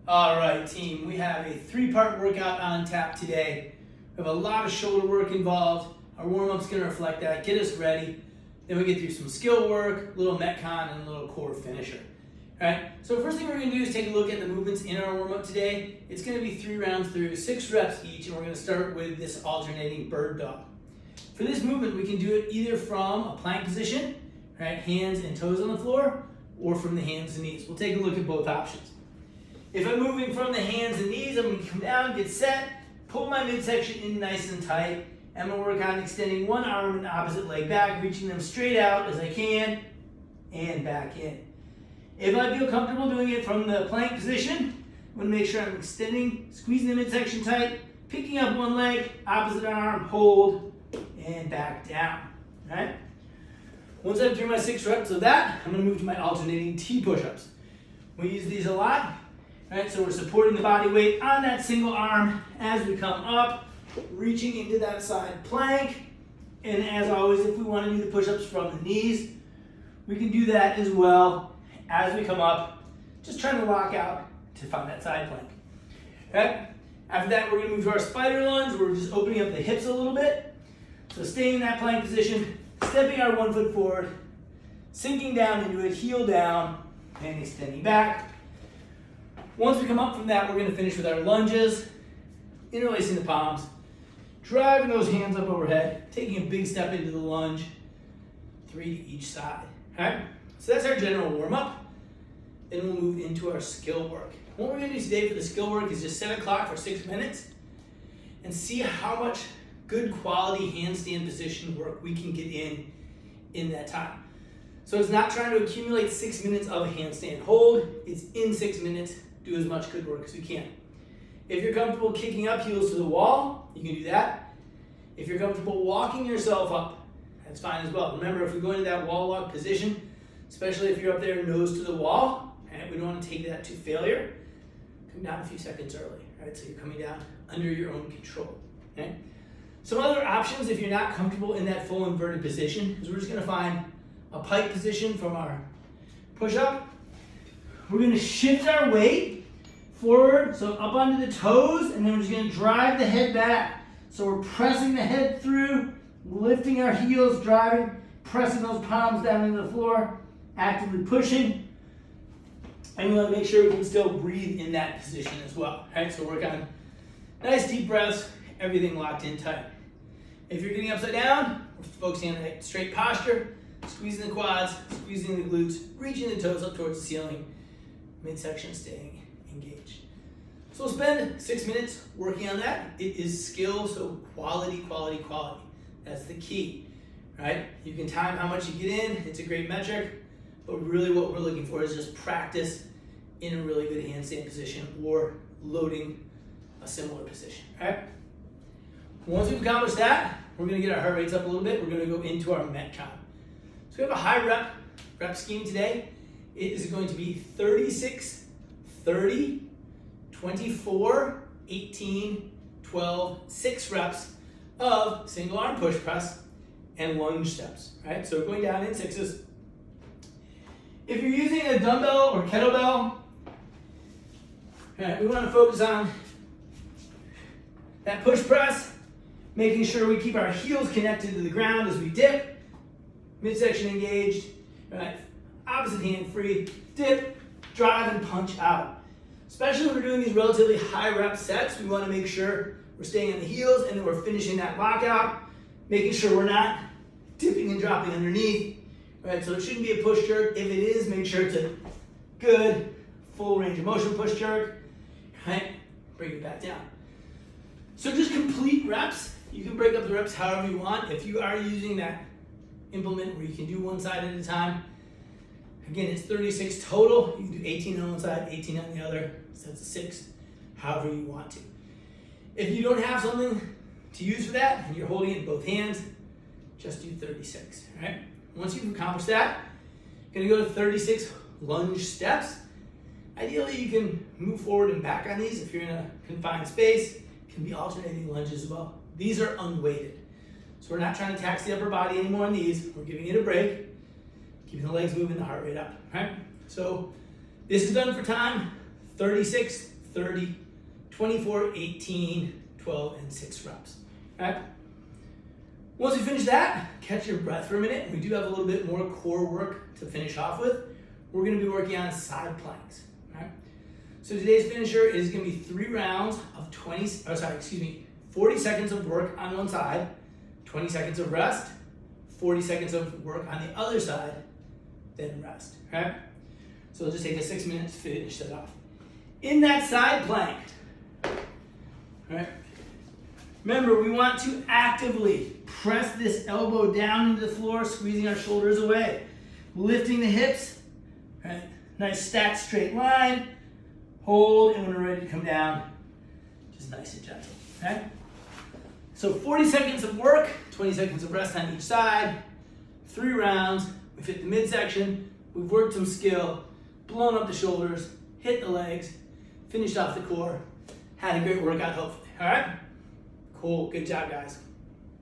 All right, team, we have a 3-part workout on tap today. We have a lot of shoulder work involved. Our warm-up's gonna reflect that, get us ready. Then we get through some skill work, a little metcon, and a little core finisher. All right, so first thing we're gonna do is take a look at the movements in our warm-up today. It's gonna be 3 rounds through 6 reps each, and we're gonna start with this alternating bird dog. For this movement, we can do it either from a plank position, right, hands and toes on the floor, or from the hands and knees. We'll take a look at both options. If I'm moving from the hands and knees, I'm going to come down, get set, pull my midsection in nice and tight. I'm going to work on extending one arm and opposite leg back, reaching them straight out as I can, and back in. If I feel comfortable doing it from the plank position, I'm going to make sure I'm extending, squeezing the midsection tight, picking up one leg, opposite arm, hold, and back down. All right? Once I'm through my 6 reps of that, I'm going to move to my alternating T push-ups. We use these a lot. Right, so we're supporting the body weight on that single arm as we come up, reaching into that side plank. And as always, if we want to do the push-ups from the knees, we can do that as well as we come up, just trying to lock out to find that side plank. Okay? After that, we're going to move to our spider lunge. We're just opening up the hips a little bit. So staying in that plank position, stepping our 1 foot forward, sinking down into it, heel down, and extending back. Once we come up from that, we're going to finish with our lunges, interlacing the palms, driving those hands up overhead, taking a big step into the lunge, 3 to each side. All right? So that's our general warm-up. Then we'll move into our skill work. What we're going to do today for the skill work is just set a clock for 6 minutes and see how much good quality handstand position work we can get in that time. So it's not trying to accumulate 6 minutes of a handstand hold. It's in 6 minutes. Do as much good work as we can. If you're comfortable kicking up heels to the wall, you can do that. If you're comfortable walking yourself up, that's fine as well. Remember, if we go into that wall walk position, especially if you're up there nose to the wall, right, we don't want to take that to failure. Come down a few seconds early, right? So you're coming down under your own control. Okay? Some other options if you're not comfortable in that full inverted position is we're just going to find a pike position from our push-up. We're going to shift our weight forward, so up onto the toes, and then we're just going to drive the head back. So we're pressing the head through, lifting our heels, driving, pressing those palms down into the floor, actively pushing. And we want to make sure we can still breathe in that position as well. Right? So work on nice deep breaths, everything locked in tight. If you're getting upside down, we're focusing on a straight posture, squeezing the quads, squeezing the glutes, reaching the toes up towards the ceiling, midsection staying engaged. So we'll spend 6 minutes working on that. It is skill, so quality, quality, quality. That's the key, right? You can time how much you get in. It's a great metric, but really what we're looking for is just practice in a really good handstand position or loading a similar position, right? Once we've accomplished that, we're gonna get our heart rates up a little bit. We're gonna go into our metcon. So we have a high rep scheme today. It is going to be 36, 30, 24, 18, 12, 6 reps of single arm push press and lunge steps, right? So going down in 6s. If you're using a dumbbell or kettlebell, right, we want to focus on that push press, making sure we keep our heels connected to the ground as we dip, midsection engaged, right? Opposite hand free, dip, drive, and punch out. Especially when we're doing these relatively high rep sets, we want to make sure we're staying on the heels and then we're finishing that lockout, making sure we're not dipping and dropping underneath. Right, so it shouldn't be a push jerk. If it is, make sure it's a good full range of motion push jerk. Right, bring it back down. So just complete reps. You can break up the reps however you want. If you are using that implement where you can do one side at a time, again, it's 36 total. You can do 18 on one side, 18 on the other. So that's a 6, however you want to. If you don't have something to use for that and you're holding it in both hands, just do 36, right? Once you've accomplished that, you're gonna go to 36 lunge steps. Ideally, you can move forward and back on these if you're in a confined space. It can be alternating lunges as well. These are unweighted. So we're not trying to tax the upper body anymore on these. We're giving it a break, keeping the legs moving, the heart rate up, right? So this is done for time, 36, 30, 24, 18, 12, and 6 reps. All right? Once we finish that, catch your breath for a minute. We do have a little bit more core work to finish off with. We're gonna be working on side planks. All right? So today's finisher is gonna be 3 rounds of 40 seconds of work on one side, 20 seconds of rest, 40 seconds of work on the other side, then rest. All right? So it'll just take us 6 minutes to finish that off. In that side plank, all right? Remember, we want to actively press this elbow down into the floor, squeezing our shoulders away, lifting the hips, right? Nice stacked straight line, hold, and when we're ready to come down, just nice and gentle, okay? So 40 seconds of work, 20 seconds of rest on each side, 3 rounds, we've hit the midsection, we've worked some skill, blown up the shoulders, hit the legs, finished off the core, had a great workout hopefully, all right? Cool, good job guys.